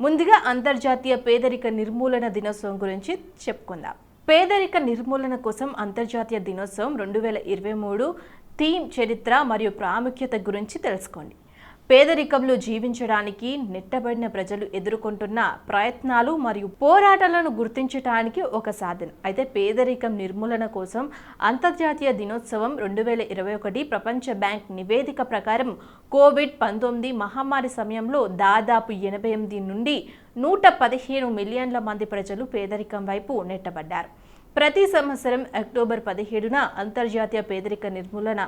ముందుగా అంతర్జాతీయ పేదరిక నిర్మూలన దినోత్సవం గురించి చెప్పుకుందాం. పేదరిక నిర్మూలన కోసం అంతర్జాతీయ దినోత్సవం 2023 థీమ్ చరిత్ర మరియు ప్రాముఖ్యత గురించి తెలుసుకోండి. పేదరికంలో జీవించడానికి నెట్టబడిన ప్రజలు ఎదుర్కొంటున్న ప్రయత్నాలు మరియు పోరాటాలను గుర్తించడానికి ఒక సాధనం. అయితే పేదరికం నిర్మూలన కోసం అంతర్జాతీయ దినోత్సవం 2021 ప్రపంచ బ్యాంక్ నివేదిక ప్రకారం కోవిడ్-19 మహమ్మారి సమయంలో దాదాపు 88 నుండి 115 మిలియన్ల మంది ప్రజలు పేదరికం వైపు నెట్టబడ్డారు. ప్రతి సంవత్సరం అక్టోబర్ 17న అంతర్జాతీయ పేదరిక నిర్మూలన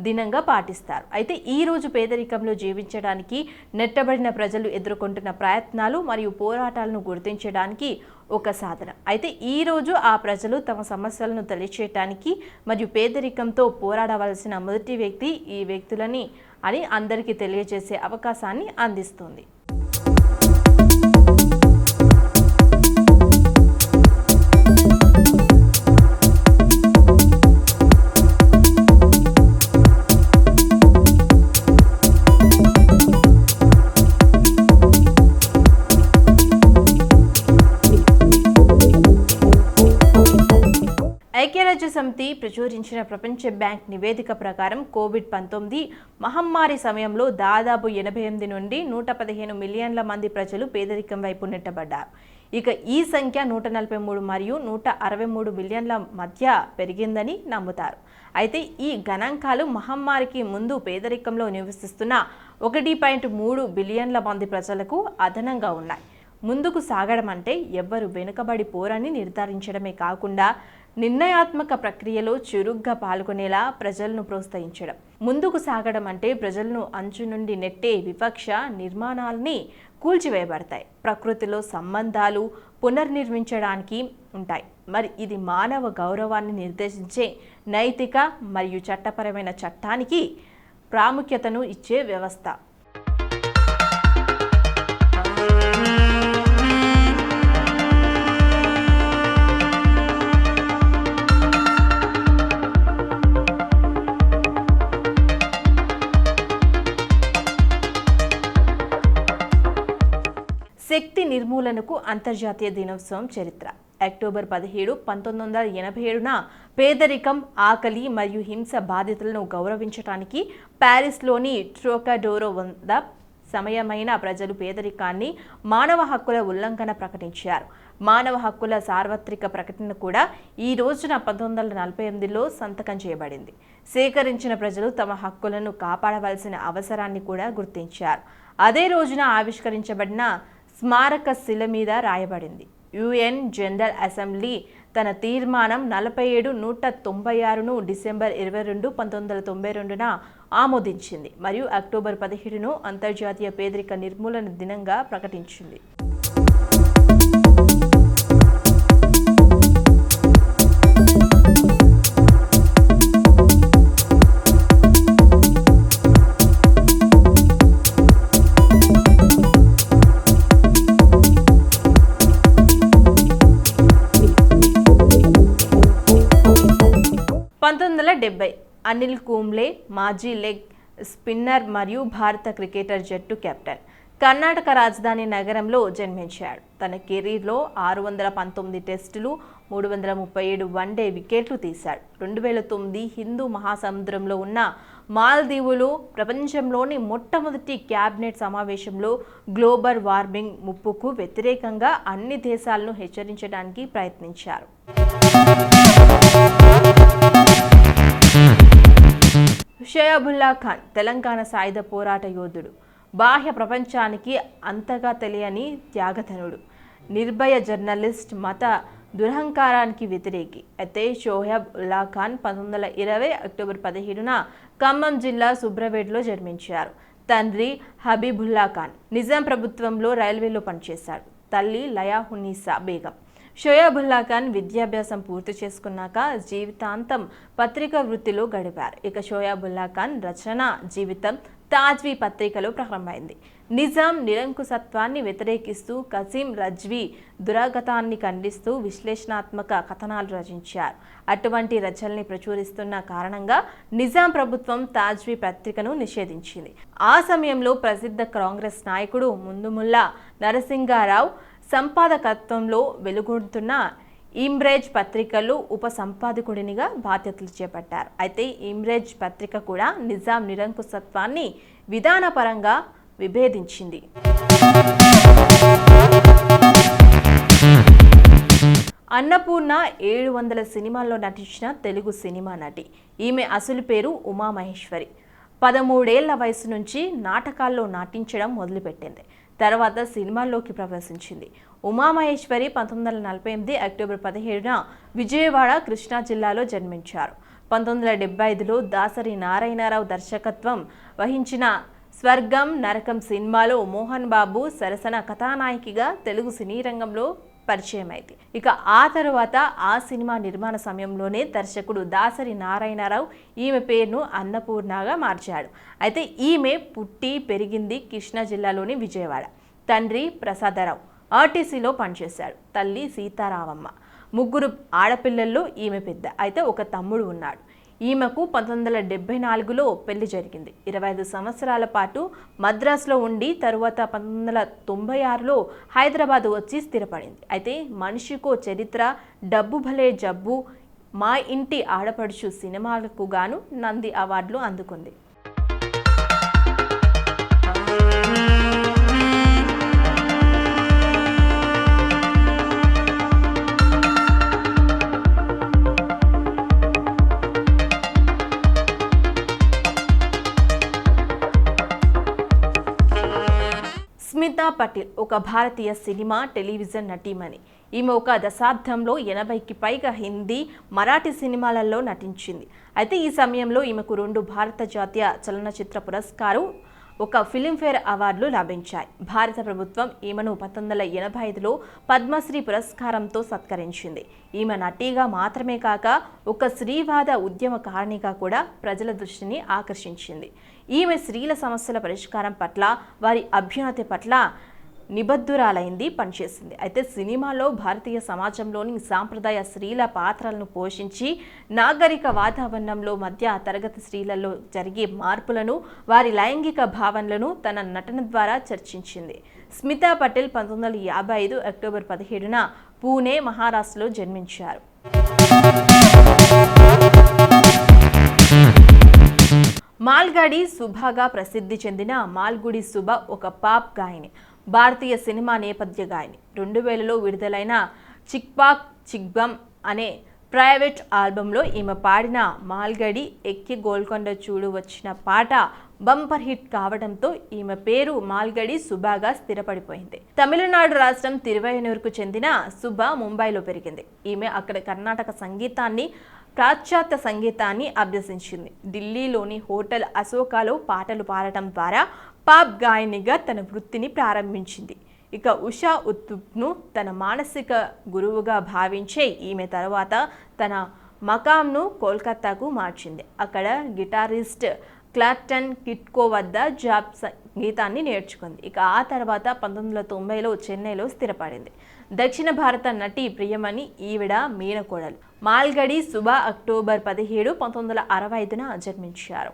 దినంగా పాటిస్తారు. అయితే ఈ రోజు పేదరికంలో జీవించడానికి నెట్టబడిన ప్రజలు ఎదుర్కొంటున్న ప్రయత్నాలు మరియు పోరాటాలను గుర్తించడానికి ఒక సాధనం. అయితే ఈ రోజు ఆ ప్రజలు తమ సమస్యలను తెలియచేయడానికి మరియు పేదరికంతో పోరాడవలసిన మొదటి వ్యక్తి ఈ వ్యక్తులని అని అందరికీ తెలియజేసే అవకాశాన్ని అందిస్తుంది. ఐక్యరాజ్య సమితి ప్రచురించిన ప్రపంచ బ్యాంక్ నివేదిక ప్రకారం కోవిడ్-19 మహమ్మారి సమయంలో దాదాపు 88 నుండి 115 మిలియన్ల మంది ప్రజలు పేదరికం వైపు నెట్టబడ్డారు. ఇక ఈ సంఖ్య 143 మరియు 163 మిలియన్ల మధ్య పెరిగిందని నమ్ముతారు. అయితే ఈ గణాంకాలు మహమ్మారికి ముందు పేదరికంలో నివసిస్తున్న 1.3 బిలియన్ల మంది ప్రజలకు అదనంగా ఉన్నాయి. ముందుకు సాగడం అంటే ఎవ్వరు వెనుకబడి పోరని నిర్ధారించడమే కాకుండా నిర్ణయాత్మక ప్రక్రియలో చురుగ్గా పాల్గొనేలా ప్రజలను ప్రోత్సహించడం. ముందుకు సాగడం అంటే ప్రజలను అంచు నుండి నెట్టే వివక్ష నిర్మాణాలని కూల్చివేయబడతాయి. ప్రకృతిలో సంబంధాలు పునర్నిర్మించడానికి ఉంటాయి. మరి ఇది మానవ గౌరవాన్ని నిర్దేశించే నైతిక మరియు చట్టపరమైన చట్టానికి ప్రాముఖ్యతను ఇచ్చే వ్యవస్థ. శక్తి నిర్మూలనకు అంతర్జాతీయ దినోత్సవం చరిత్ర. అక్టోబర్ 17, 1987న పేదరికం, ఆకలి మరియు హింస బాధితులను గౌరవించడానికి ప్యారిస్లోని ట్రోకాడోరో వద్ద సమయమైన ప్రజలు పేదరికాన్ని మానవ హక్కుల ఉల్లంఘన ప్రకటించారు. మానవ హక్కుల సార్వత్రిక ప్రకటన కూడా ఈ రోజున 1948లో సంతకం చేయబడింది. సేకరించిన ప్రజలు తమ హక్కులను కాపాడవలసిన అవసరాన్ని కూడా గుర్తించారు. అదే రోజున ఆవిష్కరించబడిన స్మారక శిల మీద రాయబడింది. యుఎన్ జనరల్ అసెంబ్లీ తన తీర్మానం 47/196ను డిసెంబర్ 22, 1992న ఆమోదించింది మరియు అక్టోబర్ 17ను అంతర్జాతీయ పేదరిక నిర్మూలన దినంగా ప్రకటించింది. అనిల్ కుంబ్లే మాజీ లెగ్ స్పిన్నర్ మరియు భారత క్రికెటర్ జట్టు కెప్టెన్. కర్ణాటక రాజధాని నగరంలో జన్మించాడు. తన కెరీర్లో 619 టెస్టులు, 337 వన్డే వికెట్లు తీశాడు. 2009 హిందూ మహాసముద్రంలో ఉన్న మాల్దీవులు ప్రపంచంలోని మొట్టమొదటి క్యాబినెట్ సమావేశంలో గ్లోబల్ వార్మింగ్ ముప్పుకు వ్యతిరేకంగా అన్ని దేశాలను హెచ్చరించడానికి ప్రయత్నించారు. షోయబుల్లా ఖాన్ తెలంగాణ సాయుధ పోరాట యోధుడు, బాహ్య ప్రపంచానికి అంతగా తెలియని త్యాగధనుడు, నిర్భయ జర్నలిస్ట్, మత దురహంకారానికి వ్యతిరేకి. అయితే షోయబ్ ఉల్లా ఖాన్ 1920 అక్టోబర్ 17న ఖమ్మం జిల్లా సుబ్రవేడ్లో జన్మించారు. తండ్రి హబీబుల్లా ఖాన్ నిజాం ప్రభుత్వంలో రైల్వేలో పనిచేశాడు. తల్లి లయాహున్నీసా బేగం. షోయబుల్లా ఖాన్ విద్యాభ్యాసం పూర్తి చేసుకున్నాక జీవితాంతం పత్రికా వృత్తిలో గడిపారు. ఇక షోయబుల్లా ఖాన్ రచన జీవితం తాజ్వీ పత్రికలో ప్రారంభమైంది. నిజాం నిరంకుశత్వాన్ని వ్యతిరేకిస్తూ కసీం రజ్వీ దురాగతాన్ని ఖండిస్తూ విశ్లేషణాత్మక కథనాలు రచించారు. అటువంటి రచనల్ని ప్రచురిస్తున్న కారణంగా నిజాం ప్రభుత్వం తాజ్వీ పత్రికను నిషేధించింది. ఆ సమయంలో ప్రసిద్ధ కాంగ్రెస్ నాయకుడు ముందుముల్లా నరసింగారావు సంపాదకత్వంలో వెలుగొందుతున్న ఇమ్రేజ్ పత్రికలో ఉప సంపాదకుడినిగా బాధ్యతలు చేపట్టారు. అయితే ఇమ్రేజ్ పత్రిక కూడా నిజాం నిరంకుశత్వాన్ని విధానపరంగా విభేదించింది. అన్నపూర్ణ 700 సినిమాల్లో నటించిన తెలుగు సినిమా నటి. ఈమె అసలు పేరు ఉమామహేశ్వరి. 13 ఏళ్ల వయసు నుంచి నాటకాల్లో నటించడం మొదలుపెట్టింది. తర్వాత సినిమాల్లోకి ప్రవేశించింది. ఉమామహేశ్వరి 1948 అక్టోబర్ 17న విజయవాడ, కృష్ణా జిల్లాలో జన్మించారు. 1975లో దాసరి నారాయణరావు దర్శకత్వం వహించిన స్వర్గం నరకం సినిమాలో మోహన్ బాబు సరసన కథానాయికగా తెలుగు సినీ రంగంలో పరిచయం అయింది. ఇక ఆ తరువాత ఆ సినిమా నిర్మాణ సమయంలోనే దర్శకుడు దాసరి నారాయణరావు ఈమె పేరును అన్నపూర్ణగా మార్చాడు. అయితే ఈమె పుట్టి పెరిగింది కృష్ణా జిల్లాలోని విజయవాడ. తండ్రి ప్రసాదరావు ఆర్టీసీలో పనిచేశాడు. తల్లి సీతారామమ్మ. 3 ఆడపిల్లల్లో ఈమె పెద్ద. అయితే ఒక తమ్ముడు ఉన్నాడు. ఈమెకు 1974లో పెళ్లి జరిగింది. 25 సంవత్సరాల పాటు మద్రాసులో ఉండి తరువాత 1996లో హైదరాబాద్ వచ్చి స్థిరపడింది. అయితే మనిషికో చరిత్ర, డబ్బు భలే జబ్బు, మా ఇంటి ఆడపడుచు సినిమాలకు గాను నంది అవార్డులు అందుకుంది. స్మితా పటేల్ ఒక భారతీయ సినిమా, టెలివిజన్ నటీమణి. ఈమె ఒక దశాబ్దంలో 80కి పైగా హిందీ, మరాఠీ సినిమాలలో నటించింది. అయితే ఈ సమయంలో ఈమెకు 2 భారత జాతీయ చలనచిత్ర పురస్కారం, 1 ఫిలింఫేర్ అవార్డులు లభించాయి. భారత ప్రభుత్వం ఈమెను 1985లో పద్మశ్రీ పురస్కారంతో సత్కరించింది. ఈమె నటిగా మాత్రమే కాక ఒక స్త్రీవాద ఉద్యమకారిణిగా కూడా ప్రజల దృష్టిని ఆకర్షించింది. ఈమె స్త్రీల సమస్యల పరిష్కారం పట్ల, వారి అభ్యున్నతి పట్ల నిబద్ధురాలైంది, పనిచేసింది. అయితే సినిమాలో భారతీయ సమాజంలోని సాంప్రదాయ స్త్రీల పాత్రలను పోషించి నాగరిక వాతావరణంలో మధ్య తరగతి స్త్రీలలో జరిగే మార్పులను, వారి లైంగిక భావనలను తన నటన ద్వారా చర్చించింది. స్మితా పటేల్ 1955 అక్టోబర్ 17న పూణే, మహారాష్ట్రలో జన్మించారు. మాల్గుడి సుభాగా ప్రసిద్ధి చెందిన మాల్గుడి సుభ ఒక పాప్ గాయని, భారతీయ సినిమా నేపథ్య గాయని. 2000లో విడుదలైన చిక్పాక్ చిక్బమ్ అనే ప్రైవేట్ ఆల్బంలో ఈమె పాడిన మాల్గుడి ఎక్కి గోల్కొండ చూడు వచ్చిన పాట బంపర్ హిట్ కావడంతో ఈమె పేరు మాల్గుడి సుభాగా స్థిరపడిపోయింది. తమిళనాడు రాష్ట్రం తిరువైనూరుకు చెందిన సుభ ముంబైలో పెరిగింది. ఈమె అక్కడ కర్ణాటక సంగీతాన్ని, పాశ్చాత్య సంగీతాన్ని అభ్యసించింది. ఢిల్లీలోని హోటల్ అశోకాలో పాటలు పాడటం ద్వారా పాప్ గాయనిగా తన వృత్తిని ప్రారంభించింది. ఇక ఉషా ఉత్తుప్ను తన మానసిక గురువుగా భావించే ఈమె తర్వాత తన మకాంను కోల్కతాకు మార్చింది. అక్కడ గిటారిస్ట్ క్లార్టన్ కిట్కో వద్ద జాబ్ సంగీతాన్ని నేర్చుకుంది. ఇక ఆ తర్వాత 1990లో చెన్నైలో స్థిరపడింది. దక్షిణ భారత నటి ప్రియమణి ఈవిడ మీనకోడలు. మాల్గుడి సుభ అక్టోబర్ 17, 1965న జన్మించారు.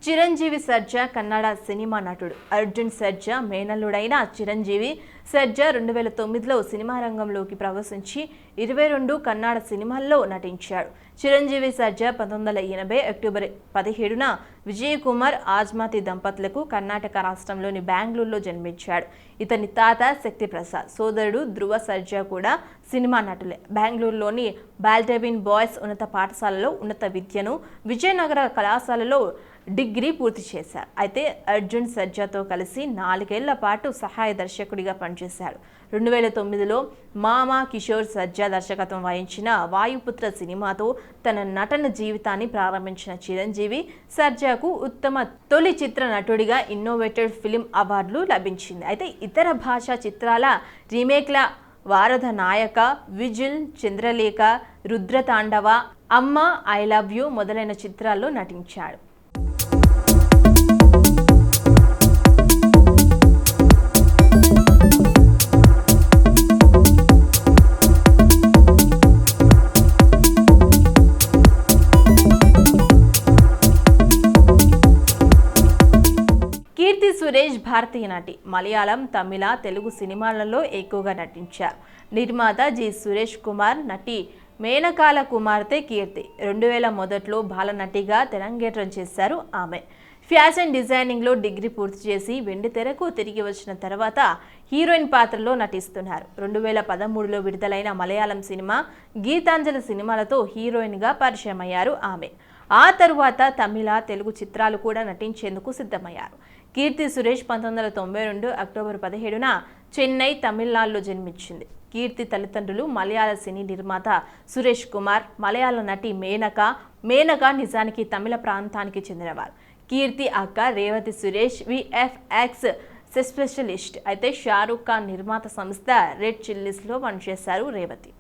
చిరంజీవి సర్జా కన్నడ సినిమా నటుడు. అర్జున్ సర్జా మేనల్లుడైన చిరంజీవి సర్జా 2009లో సినిమా రంగంలోకి ప్రవేశించి 22 కన్నడ సినిమాల్లో నటించాడు. చిరంజీవి సర్జా 1980 అక్టోబర్ 17న విజయకుమార్ ఆజ్మాతి దంపతులకు కర్ణాటక రాష్ట్రంలోని బెంగళూరులో జన్మించాడు. ఇతని తాత శక్తి ప్రసాద్, సోదరుడు ధ్రువ సర్జా కూడా సినిమా నటులే. బెంగళూరులోని బాల్డెవిన్ బాయ్స్ ఉన్నత పాఠశాలలో ఉన్నత విద్యను, విజయనగర కళాశాలలో డిగ్రీ పూర్తి చేశారు. అయితే అర్జున్ సర్జాతో కలిసి 4 ఏళ్ల పాటు సహాయ దర్శకుడిగా పనిచేశారు. 2009లో మామా కిషోర్ సర్జా దర్శకత్వం వహించిన వాయుపుత్ర సినిమాతో తన నటన జీవితాన్ని ప్రారంభించిన చిరంజీవి సర్జాకు ఉత్తమ తొలి చిత్ర నటుడిగా ఇన్నోవేటెడ్ ఫిల్మ్ అవార్డులు లభించింది. అయితే ఇతర భాషా చిత్రాల రీమేక్ల వారధ నాయక, విజిల్, చంద్రలేఖ, రుద్రతాండవ, అమ్మ, ఐ లవ్ యూ మొదలైన చిత్రాల్లో నటించాడు. కీర్తి సురేష్ భారతీయ నటి. మలయాళం, తమిళ, తెలుగు సినిమాలలో ఎక్కువగా నటించారు. నిర్మాత జి సురేష్ కుమార్, నటి మేనకాల కుమార్తె కీర్తి. 2001లో బాలనటిగా తెరంగేట్రం చేశారు ఆమె. ఫ్యాషన్ డిజైనింగ్లో డిగ్రీ పూర్తి చేసి వెండితెరకు తిరిగి వచ్చిన తర్వాత హీరోయిన్ పాత్రలో నటిస్తున్నారు. 2013లో విడుదలైన మలయాళం సినిమా గీతాంజలి సినిమాలతో హీరోయిన్గా పరిచయం అయ్యారు ఆమె. ఆ తరువాత తమిళ, తెలుగు చిత్రాలు కూడా నటించేందుకు సిద్ధమయ్యారు. కీర్తి సురేష్ 1992 అక్టోబర్ 17న చెన్నై, తమిళనాడులో జన్మించింది. కీర్తి తల్లిదండ్రులు మలయాళ సినీ నిర్మాత సురేష్ కుమార్, మలయాళ నటి మేనక నిజానికి తమిళ ప్రాంతానికి చెందినవారు. కీర్తి అక్క రేవతి సురేష్ విఎఫ్ఎక్స్ స్పెషలిస్ట్. అయితే షారూక్ ఖాన్ నిర్మాత సంస్థ రెడ్ చిల్లీస్లో పనిచేశారు రేవతి.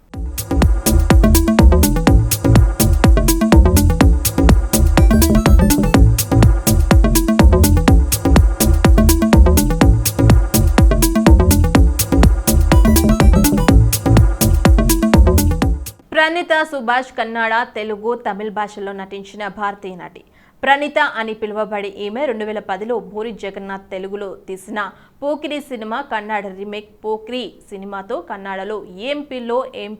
ప్రణీత సుభాష్ కన్నడ, తెలుగు, తమిళ భాషల్లో నటించిన భారతీయ నటి. ప్రణీత అని పిలువబడే ఈమె 2010లో పూరి జగన్నాథ్ తెలుగులో తీసిన పోకిరి సినిమా కన్నడ రీమేక్ పోక్రి సినిమాతో, కన్నడలో ఏం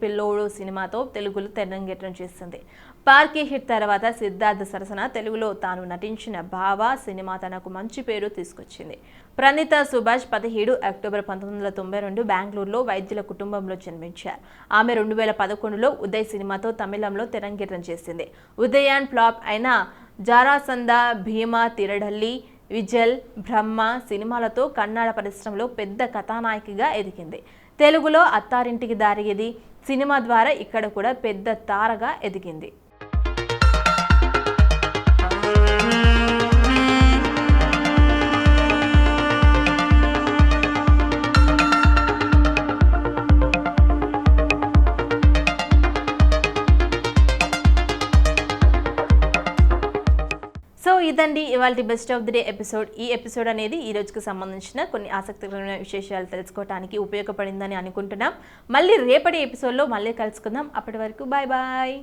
పిల్లోడు సినిమాతో తెలుగులో తెరంగేట్రం చేసింది. పార్కీ హిట్ తర్వాత సిద్ధార్థ సరసన తెలుగులో తాను నటించిన బావ సినిమా తనకు మంచి పేరు తీసుకొచ్చింది. ప్రణీత సుభాష్ 17 అక్టోబర్ 1992 బెంగళూరులో వైద్యుల కుటుంబంలో జన్మించారు. ఆమె 2011లో ఉదయ్ సినిమాతో తమిళంలో తెరంగేట్రం చేసింది. ఉదయాన్ ఫ్లాప్ అయిన జారాసంద, భీమా తిరడల్లి, విజల్, బ్రహ్మ సినిమాలతో కన్నడ పరిశ్రమలో పెద్ద కథానాయికగా ఎదిగింది. తెలుగులో అత్తారింటికి దారిది సినిమా ద్వారా ఇక్కడ కూడా పెద్ద తారగా ఎదిగింది. సో ఇదండి ఇవాళ best of the day episode. ఈ ఎపిసోడ్ అనేది ఈ రోజుకి సంబంధించిన కొన్ని ఆసక్తికరమైన విశేషాలు తెలుసుకోవడానికి ఉపయోగపడిందని అనుకుంటున్నాం. మళ్ళీ రేపటి ఎపిసోడ్లో మళ్ళీ కలుసుకుందాం. అప్పటి వరకు బాయ్ బాయ్.